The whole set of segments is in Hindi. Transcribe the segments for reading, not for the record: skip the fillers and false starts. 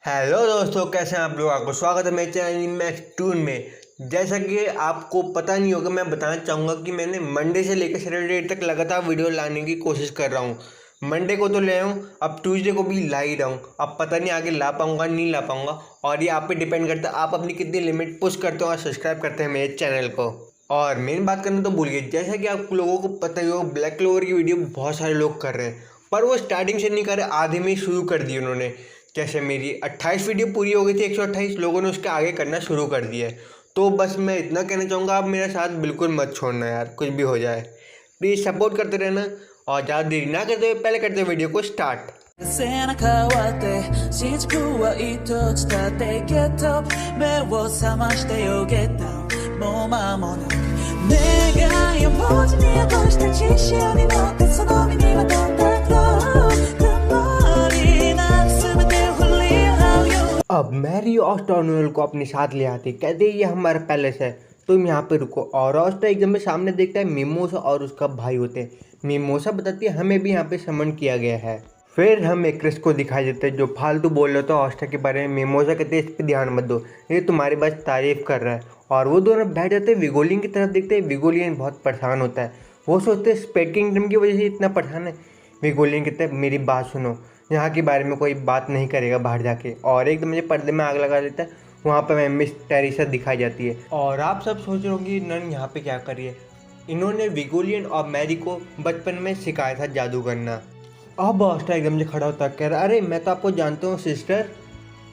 हेलो दोस्तों, कैसे हैं आप लोग। आपको स्वागत है मेरे चैनल मैक्स टून में। जैसा कि आपको पता नहीं होगा, मैं बताना चाहूँगा कि मैंने मंडे से लेकर सैटरडे तक लगातार वीडियो लाने की कोशिश कर रहा हूँ। मंडे को तो ले आऊँ, अब ट्यूसडे को भी ला ही रहा हूँ। अब पता नहीं आगे ला पाऊँगा नहीं ला पाऊँगा, और ये आप पे डिपेंड करता है आप अपनी कितनी लिमिट पुश करते हो और सब्सक्राइब करते हैं मेरे चैनल को। और मेन बात करना तो भूल गए, जैसा कि आप लोगों को पता ही हो, ब्लैक क्लोवर की वीडियो बहुत सारे लोग कर रहे हैं, पर वो स्टार्टिंग से नहीं कर रहे, आधे में ही शुरू कर दी उन्होंने। जैसे मेरी 28 वीडियो पूरी हो गई थी, 128 लोगों ने उसके आगे करना शुरू कर दिया है। तो बस मैं इतना कहना चाहूँगा, आप मेरा साथ बिल्कुल मत छोड़ना यार, कुछ भी हो जाए। प्लीज़ सपोर्ट करते रहना, और ज़्यादा देरी ना करते हुए पहले करते वीडियो को स्टार्ट। 背中割って新宿は糸伝ってゲット目を覚ましてよゲットもう間もなく願いを文字に起こした知識に乗ってその身にまとった曇りな全てを振り払うよ अब मैरी और टॉर्नल को अपने साथ ले आते, कहते ये हमारा पैलेस है, तुम यहाँ पे रुको। और ऑस्टा एकदम में सामने देखता है मिमोसा और उसका भाई होते हैं। मिमोसा बताती है हमें भी यहाँ पे समन किया गया है। फिर हम एक क्रिस को दिखाई देते हैं जो फालतू बोल रहे होता है ऑस्टा के बारे में। मिमोसा कहते हैं इस पर ध्यान मत दो, ये तुम्हारी बस तारीफ कर रहा है। और वो दोनों बैठ जाते हैं, विगोलियन की तरफ देखते हैं। विगोलियन बहुत परेशान होता है, वो सोचते हैं स्पेड किंगडम की वजह से इतना परेशान है। विगोलियन कहते हैं मेरी बात सुनो, यहाँ के बारे में कोई बात नहीं करेगा बाहर जाके। और एकदम मुझे पर्दे में आग लगा देता है। वहाँ पर मैं मिस टेरिसा दिखाई जाती है। और आप सब सोच रहे होंगे नन यहाँ पे क्या कर रही है। इन्होंने विगोलियन और मैरी को बचपन में सिखाया था जादू करना। अब ऑस्टा एकदम से खड़ा होता है, कह रहा अरे मैं तो आपको जानता हूँ सिस्टर।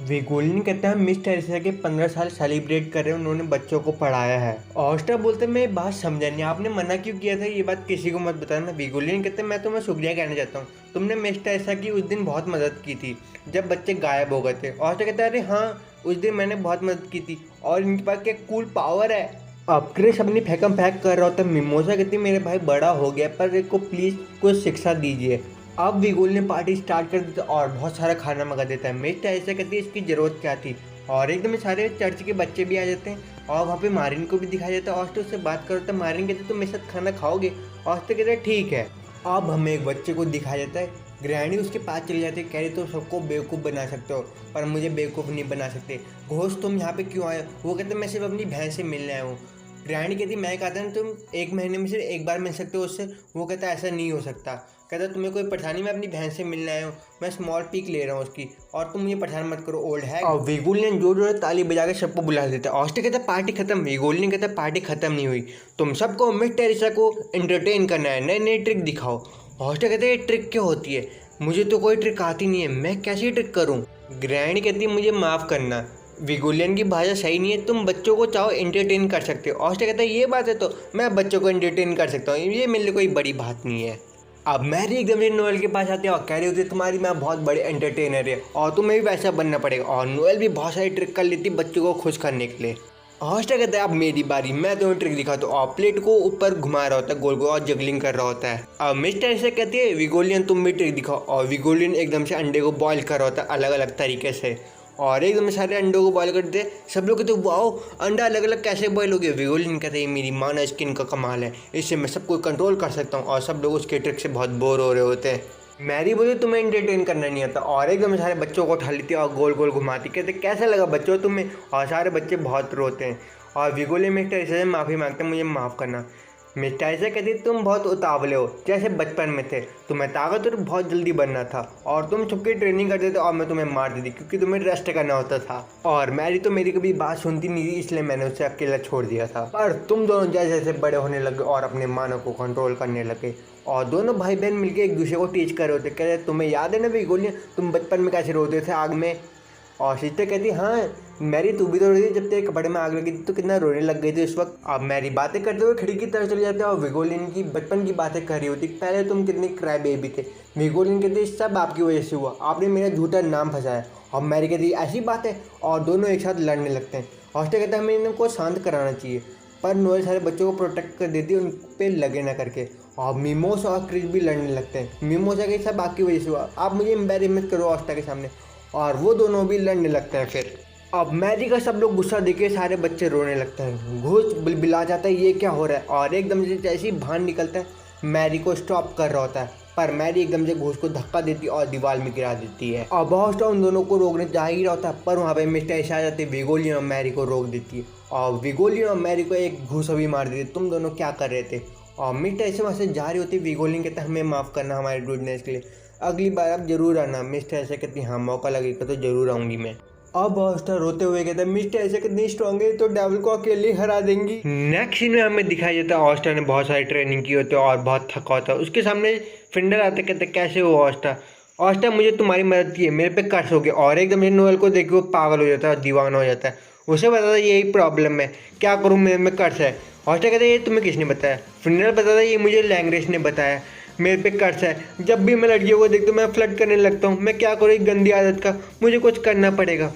विगोलियन कहते हैं मिस टेरिसा के 15 साल सेलिब्रेट कर रहे हैं, उन्होंने बच्चों को पढ़ाया है। ऑस्टा बोलते हैं मैं बात समझा नहीं, आपने मना क्यों किया था, ये बात किसी को मत बताना। विगोलियन कहते हैं मैं तुम्हें शुक्रिया कहना चाहता हूँ, तुमने मिस टेरिसा की उस दिन बहुत मदद की थी जब बच्चे गायब हो गए थे। ऑस्टा कहता है अरे हाँ, उस दिन मैंने बहुत मदद की थी, और इनके पास क्या कूल पावर है। अब क्रिस अपनी फेंकम फेंक कर रहा होता है। मिमोसा कहती मेरे भाई बड़ा हो गया, पर इसको प्लीज़ कुछ शिक्षा दीजिए। अब विगोल ने पार्टी स्टार्ट कर देता और बहुत सारा खाना मंगा देता है। मिस टेरिसा कहती है इसकी ज़रूरत क्या थी। और एकदम सारे चर्च के बच्चे भी आ जाते हैं, और वहाँ पे मारिन को भी दिखाया जाता है। ऑस्टा उससे बात करो तो मारिन कहते तुम मेरे साथ खाना खाओगे। ऑस्टा कहते हैं ठीक है। अब हमें एक बच्चे को दिखाया जाता है, ग्रैंडी उसके पास चली जाती है, कह रही तो सबको बेवकूफ़ बना सकते हो पर मुझे बेवकूफ़ नहीं बना सकते। घोष तुम यहाँ पे क्यों आए हो। वो कहते मैं सिर्फ अपनी बहन से मिलने आया हूँ। ग्रैंडी कहती मैं कहता हूँ तुम एक महीने में सिर्फ एक बार मिल सकते हो उससे। वो कहता ऐसा नहीं हो सकता। कहता तुम्हें कोई परेशानी, मैं अपनी बहन से मिलने आया हूँ, मैं स्मॉल पीक ले रहा हूँ उसकी, और तुम मुझे परेशान मत करो ओल्ड है। और विगोलियन जोर जोर ताली बजा के सबको बुला देता है। ऑस्टा कहता पार्टी खत्म। विगोलियन कहता पार्टी खत्म नहीं हुई, तुम सबको मिस टेरिसा को एंटरटेन करना है, नए नए ट्रिक दिखाओ। ऑस्टा कहता है ये ट्रिक क्या होती है, मुझे तो कोई ट्रिक आती नहीं है, मैं कैसी ट्रिक करूँ। ग्रैंड कहती है मुझे माफ़ करना, विगोलियन की भाषा सही नहीं है, तुम बच्चों को चाहो एंटरटेन कर सकते हो। ऑस्टा कहता है ये बात है तो मैं बच्चों को एंटरटेन कर सकता हूँ, ये मेरे लिए कोई बड़ी बात नहीं है। अब मैरी एकदम से नोएल के पास आती है और कह रही होती है तुम्हारी माँ बहुत बड़ी एंटरटेनर है और तुम्हें भी वैसा बनना पड़ेगा। और नोएल भी बहुत सारी ट्रिक कर लेती बच्चों को खुश करने के लिए। ऑस्टा कहता है अब मेरी बारी, मैं तुम्हें ट्रिक दिखाता हूँ। और प्लेट को ऊपर घुमा रहा होता है गोल गोल और जगलिंग कर रहा होता है। अब मिस टेरिसा कहती है विगोलियन तुम भी ट्रिक दिखाओ। और विगोलियन एकदम से अंडे को बॉयल कर रहा होता है अलग अलग तरीके से, और एकदम सारे अंडों को बॉयल करते। सब लोग कहते वाओ अंडा अलग अलग कैसे बॉयल हो गया। विगोलियन कहते हैं मेरी माना स्किन का कमाल है, इससे मैं सबको कंट्रोल कर सकता हूँ। और सब लोग उसके ट्रिक से बहुत बोर हो रहे होते हैं। मैरी बोली तुम्हें एंटरटेन करना नहीं आता, और एकदम सारे बच्चों को उठा लेती है और गोल गोल घुमाती। कहते कैसा लगा बच्चों तुम्हें, और सारे बच्चे बहुत रोते हैं। और विगोलियन मिस टेरिसा से माफ़ी मांगते हैं मुझे माफ़ करना। मिस टेरिसा कहती तुम बहुत उतावले हो, जैसे बचपन में थे, तुम्हें ताकतवर बहुत जल्दी बनना था और तुम सबकी ट्रेनिंग करते थे और मैं तुम्हें मार देती क्योंकि तुम्हें रेस्ट करना होता था। और मैरी तो मेरी कभी बात सुनती नहीं थी, इसलिए मैंने उसे अकेला छोड़ दिया था। पर तुम दोनों जैसे जैसे बड़े होने लगे और अपने मानव को कंट्रोल करने लगे, और दोनों भाई बहन मिलकर एक दूसरे को टीच कर रहे होते। कह रहे तुम्हें याद है ना विगोलियन तुम बचपन में कैसे रोते थे आग में। और सिस्टर कहती हाँ मैरी तू भी तो रोई थी जब तेरे कपड़े में आग लगी थी, तो कितना रोने लग गई थी उस वक्त। अब मैरी बातें करते हुए खिड़की की तरफ चले जाते हैं और विगोलियन की बचपन की बातें कर रही होती, पहले तुम कितनी क्राई बेबी थे। विगोलियन कहती सब आपकी वजह से हुआ, आपने मेरा झूठा नाम फंसाया। और मैरी कहती ऐसी बात है, और दोनों एक साथ लड़ने लगते हैं। हॉस्टल कहता है हमें इनको शांत कराना चाहिए, पर नोएल सारे बच्चों को प्रोटेक्ट कर देती है उन पे लगे ना करके। और मिमोसा और क्रिस भी लड़ने लगते हैं। मिमोसा के सब आपकी वजह से हुआ, आप मुझे एम्बेरस मत करो ऑस्टा के सामने। और वो दोनों भी लड़ने लगते हैं। फिर अब मैरी का सब लोग गुस्सा देखे सारे बच्चे रोने लगते हैं। घोष बिलबिला जाता है ये क्या हो रहा है, और एकदम से जैसे ही भान निकलता है मैरी को स्टॉप कर रहा होता है। पर मैरी एकदम से घूस को धक्का देती और दीवार में गिरा देती है। अब हॉस्टर उन दोनों को रोकने जा ही रहा होता है, पर वहाँ पे मिस्टर एस आ जाती है, विगोलियन और मैरी को रोक देती है और विगोलियन और मैरी को एक घूसा भी मार देती है, तुम दोनों क्या कर रहे थे। और मिस्टर एस वहाँ से जा रही होती, विगोलियन कहता है हमें माफ़ करना हमारे रूडनेस के लिए, अगली बार आप जरूर आना। मिस्टर एस कहती हाँ मौका लगेगा तो जरूर आऊँगी मैं। अब हॉस्टर रोते हुए कहता है मिस्टर ऐसे कितनी स्ट्रांग है तो डेविल को अकेले हरा देंगी। नेक्स्ट सीन में हमें दिखाई देता है हॉस्टर ने बहुत सारी ट्रेनिंग की होती है और बहुत थका होता है। उसके सामने फिंडल आते कहते कैसे हो हॉस्टर मुझे तुम्हारी मदद की है, मेरे पे कर्स हो गया। और एकदम से नोएल को देख के वो पागल हो जाता है और दीवाना हो जाता है। उसे बताता है यही प्रॉब्लम है, क्या करूँ मेरे में कर्स है। हॉस्टर कहते ये तुम्हें किसने बताया। फिंडल बताता है ये मुझे लैंग्रेज ने बताया, मेरे पे कर्स है, जब भी मैं लड़कियों को देखता हूँ मैं फ्लर्ट करने लगता हूँ, मैं क्या करूँ एक गंदी आदत का, मुझे कुछ करना पड़ेगा।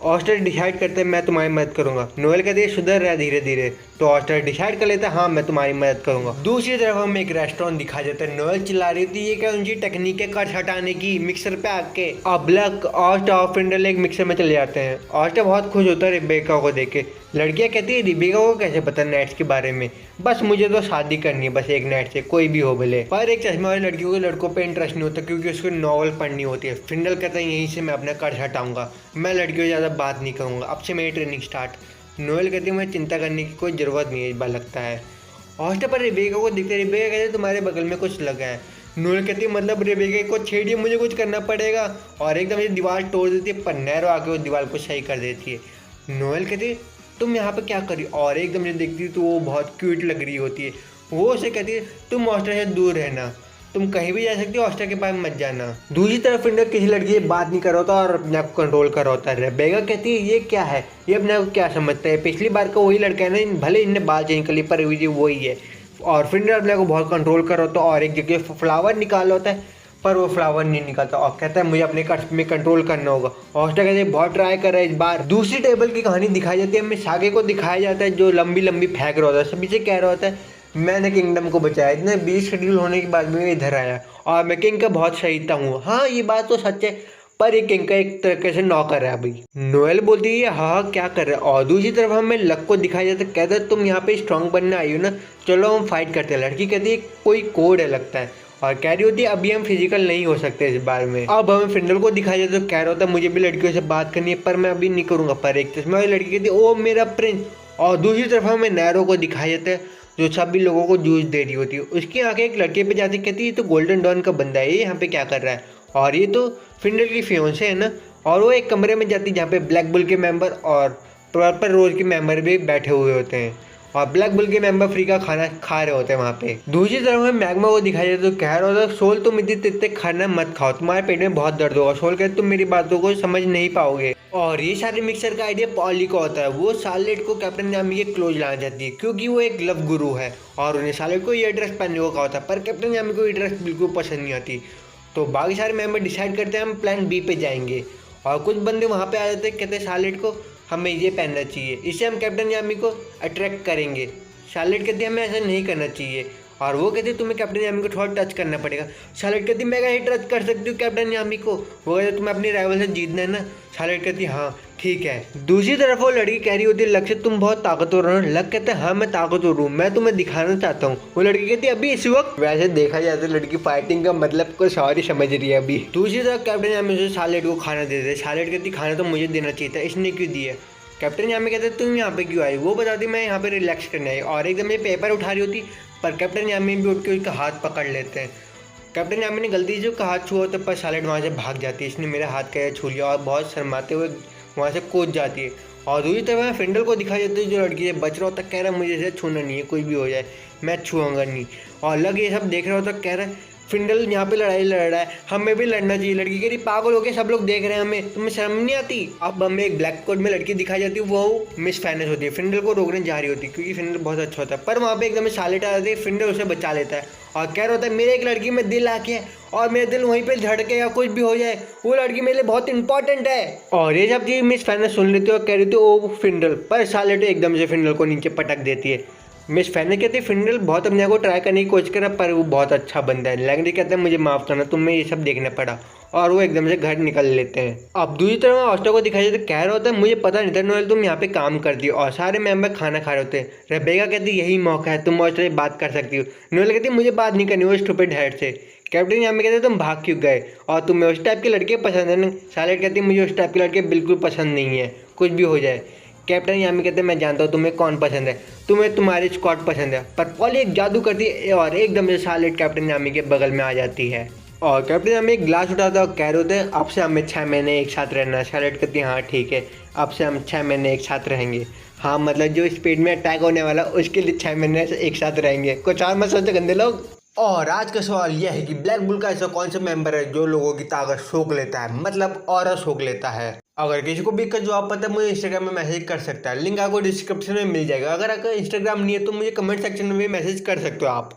हॉस्टर डिसाइड करते हैं मैं तुम्हारी मदद करूंगा। नोएल कहते हैं सुधर रहा धीरे धीरे, तो हॉस्टर डिसाइड कर लेता है हाँ मैं तुम्हारी मदद करूंगा। दूसरी तरफ हमें एक रेस्टोरेंट दिखा जाता है। नोएल चिल्ला रही थी ये क्या उनकी टेक्निक है कर्स हटाने की मिक्सर पे आके। अब ब्लैक हॉस्टर और फिंडल एक मिक्सर में चले जाते हैं। हॉस्टर बहुत खुश होता है रिबेका को देख के। लड़कियां कहती है रिबेका को कैसे पता नेट्स के बारे में, बस मुझे तो शादी करनी है बस एक नेट से, कोई भी हो भले। पर एक चश्मे वाली लड़कियों को लड़कों पे इंटरेस्ट नहीं होता क्योंकि उसको नॉवल पढ़नी होती है। फिंडल कहता है यहीं से मैं अपना कर्ज हटाऊंगा, मैं लड़कियों से ज़्यादा बात नहीं करूँगा, अब से मेरी ट्रेनिंग स्टार्ट। नोएल कहती है मुझे चिंता करने की कोई ज़रूरत नहीं है इस बार लगता है। हॉस्टर पर रिबेका को दिखते रिबेका कहते हैं तुम्हारे बगल में कुछ लगा है। नोएल कहती है मतलब रेबेका को छेड़िए मुझे कुछ करना पड़ेगा, और एकदम से दीवार तोड़ देती है पर नैरो आके वो दीवार को सही कर देती है। नोएल कहती है तुम यहाँ पे क्या करी, और एकदम से देखती है तो वो बहुत क्यूट लग रही होती है। वो उसे कहती है तुम हॉस्टल से दूर रहना, तुम कहीं भी जा सकती हो, हॉस्टल के पास मत जाना। दूसरी तरफ फिंडल किसी लड़की से बात नहीं कर रहा होता और अपने आप को कंट्रोल कर रहा होता है। रेबेका कहती है ये क्या है, ये अपने आप को क्या समझता है, पिछली बार का वही लड़का है ना, भले इनने बाल चेंज कर ली पर वही है। और फिंडल अपने को बहुत कंट्रोल कर रहा होता है और एक जगह फ्लावर निकाल होता है पर वो फ्लावर नहीं निकलता और कहता है मुझे अपने कर्ज में कंट्रोल करना होगा। हॉस्टर कहते हैं बहुत ट्राई कर रहा है इस बार। दूसरी टेबल की कहानी दिखाई जाती है, हमें सागे को दिखाया जाता है जो लंबी लंबी फेंक रहा होता है, सभी से कह रहा होता है मैंने किंगडम को बचाया, इतने 20 शेड्यूल होने के बाद भी मैं इधर आया और मैं किंग का बहुत शहीद हूँ। हाँ ये बात तो सच है पर ये किंग का एक तरीके से नौकर है अभी। नोएल बोलती है हाँ क्या कर रहा है। और दूसरी तरफ हमें लक को दिखाया जाता है, कहता है तुम यहाँ पे स्ट्रांग बनने आई हो ना, चलो हम फाइट करते हैं। लड़की कहती है कोई कोड है लगता है और कह रही होती है अभी हम फिजिकल नहीं हो सकते इस बार में। अब हमें फिंडल को दिखाया जाता है तो कह रहा होता है मुझे भी लड़कियों से बात करनी है पर मैं अभी नहीं करूँगा। पर एक चश्मा वाली लड़की कहती है ओ मेरा प्रिंस। और दूसरी तरफ हमें नैरो को दिखाया जाता है जो सभी लोगों को जूस दे रही होती है। उसकी आंखें एक लड़के पे जाती कहती है ये तो गोल्डन डॉन का बंदा है, ये यहाँ पे क्या कर रहा है, और ये तो फिंडल की फियोंसे है ना। और वो एक कमरे में जाती जहाँ पे ब्लैक बुल के मेंबर और प्रॉपर रोज के मेंबर भी बैठे हुए होते हैं और ब्लैक बुल के मेंबर फ्री का खाना खा रहे होते हैं वहाँ पे। दूसरी तरफ में मैग्मा को दिखाया जाता है तो कह रहा होता है सोल तुम इतने खाना मत खाओ, तुम्हारे पेट में बहुत दर्द होगा। सोल कहते तुम मेरी बातों को समझ नहीं पाओगे। और ये सारे मिक्सर का आइडिया पॉली का होता है, वो सालेट को कैप्टन यामी के क्लोज लाना चाहती है क्योंकि वो एक लव गुरु है और उन्हें सालेट को ये ड्रेस पहनने को कहा होता है पर कैप्टन यामी को ये ड्रेस बिल्कुल पसंद नहीं आती। तो बाकी सारे मेंबर डिसाइड करते हैं हम प्लान बी पे जाएंगे और कुछ बंदे वहाँ पे आ जाते हैं, कहते हैं शार्लेट को हमें ये पहनना चाहिए, इससे हम कैप्टन यामी को अट्रैक्ट करेंगे। शार्लेट कहती है हमें ऐसा नहीं करना चाहिए और वो कहती है तुम्हें कैप्टन यामी को थोड़ा टच करना पड़ेगा। शार्लेट कहती है मैं कैसे टच कर सकती हूँ कैप्टन यामी को, वो कहते तुम्हें अपनी राइवल से जीतना है ना। शार्लेट कहती है हाँ ठीक है। दूसरी तरफ वो लड़की कह रही होती है लक से तुम बहुत ताकतवर हो। लक कहते हैं हाँ मैं ताकतवर हूँ, मैं तुम्हें दिखाना चाहता हूँ। वो लड़की कहती है अभी इस वक्त। वैसे देखा जाए तो लड़की फाइटिंग का मतलब कुछ और ही समझ रही है अभी। दूसरी तरफ कैप्टन यामी से शार्लेट को खाना दे दे। शार्लेट कहती खाना तो मुझे देना चाहिए था, इसने क्यों दिया। कैप्टन यामी कहते तुम यहाँ पे क्यों आई, वो बताती मैं यहाँ पे रिलैक्स करने आई। और एकदम ये पेपर उठा रही होती पर कैप्टन यामी भी उठ के उसका हाथ पकड़ लेते हैं। कैप्टन यामी ने गलती से उसका हाथ छुआ तो पर शार्लेट वहाँ से भाग जाती है, इसने मेरा हाथ कैसे छू लिया, और बहुत शर्माते हुए वहाँ से कूद जाती है। और दूसरी तरफ फिंडल को दिखाई जाती है जो लड़की से बच रहा होता कह रहा मुझे इसे छूना नहीं है, कोई भी हो जाए मैं छूँगा नहीं। और अलग ये सब देख रहा होता कह रहा है फिंडल यहाँ पे लड़ाई लड़ रहा है, हमें भी लड़ना चाहिए। लड़की कह रही पागल हो गए, सब लोग देख रहे हैं हमें, तुम्हें शर्म नहीं आती। अब हमें एक ब्लैक कोट में लड़की दिखाई जाती है, वो मिस फैनेस होती है, फिंडल को रोकने जा रही होती है क्योंकि फिंडल बहुत अच्छा होता है। पर वहाँ पे एकदम शार्लेट आ जाती है, फिंडल उसे बचा लेता है और कह रहा होता है मेरे एक लड़की में दिल आके और मेरा दिल वहीं पे धड़के या कुछ भी हो जाए, वो लड़की मेरे लिए बहुत इंपॉर्टेंट है। और ये सब चीज़ मिस फैनेस सुन लेती है और कह रही थी ओ फिंडल, पर शार्लेट एकदम से फिंडल को नीचे पटक देती है। मिस फैनेस कहती है फिंडल बहुत अपने को ट्राई करने की कोशिश करा पर वो बहुत अच्छा बंदा है। लैंगडी कहते हैं मुझे माफ़ करना, तुम्हें ये सब देखना पड़ा, और वो एकदम से घर निकल लेते हैं। अब दूसरी तरफ हॉस्टर को दिखाई जाता है, कह रहा होता है मुझे पता नहीं था नोएल तुम यहाँ पे काम करती हो, और सारे मेंबर खाना खा रहे होते हैं। रेबेका कहती यही मौका है, तुम हॉस्टर से बात कर सकती हो। नोएल कहती मुझे बात नहीं करनी वो स्टूपिड हेड से। कैप्टन यामी कहते तुम भाग क्यों गए और तुम्हें उस टाइप के लड़के पसंद है ना। शार्लेट कहती मुझे उस टाइप के लड़के बिल्कुल पसंद नहीं है, कुछ भी हो जाए। कैप्टन यामी कहते मैं जानता हूँ तुम्हें कौन पसंद है, तुम्हें तुम्हारी स्क्वाड पसंद है। पर पॉली एक जादू करती है और एकदम से शार्लेट कैप्टन यामी के बगल में आ जाती है और कैप्टन यामी एक ग्लास उठाता है और कह रहे होते हैं अब से हमें 6 महीने एक साथ रहना है। शार्लेट कहती है हाँ ठीक है, अब से हम 6 महीने एक साथ रहेंगे। हाँ मतलब जो स्पीड में अटैक होने वाला उसके लिए 6 महीने से एक साथ रहेंगे, कुछ और मत सोचो गंदे लोग। और आज का सवाल यह है कि ब्लैक बुल का ऐसा कौन सा मेंबर है जो लोगों की ताकत सोख लेता है, मतलब ऑरा सोख लेता है। अगर किसी को भी इसका जवाब पता है मुझे इंस्टाग्राम में मैसेज कर सकता है, लिंक आपको डिस्क्रिप्शन में मिल जाएगा। अगर आपका इंस्टाग्राम नहीं है तो मुझे कमेंट सेक्शन में भी मैसेज कर सकते हो आप।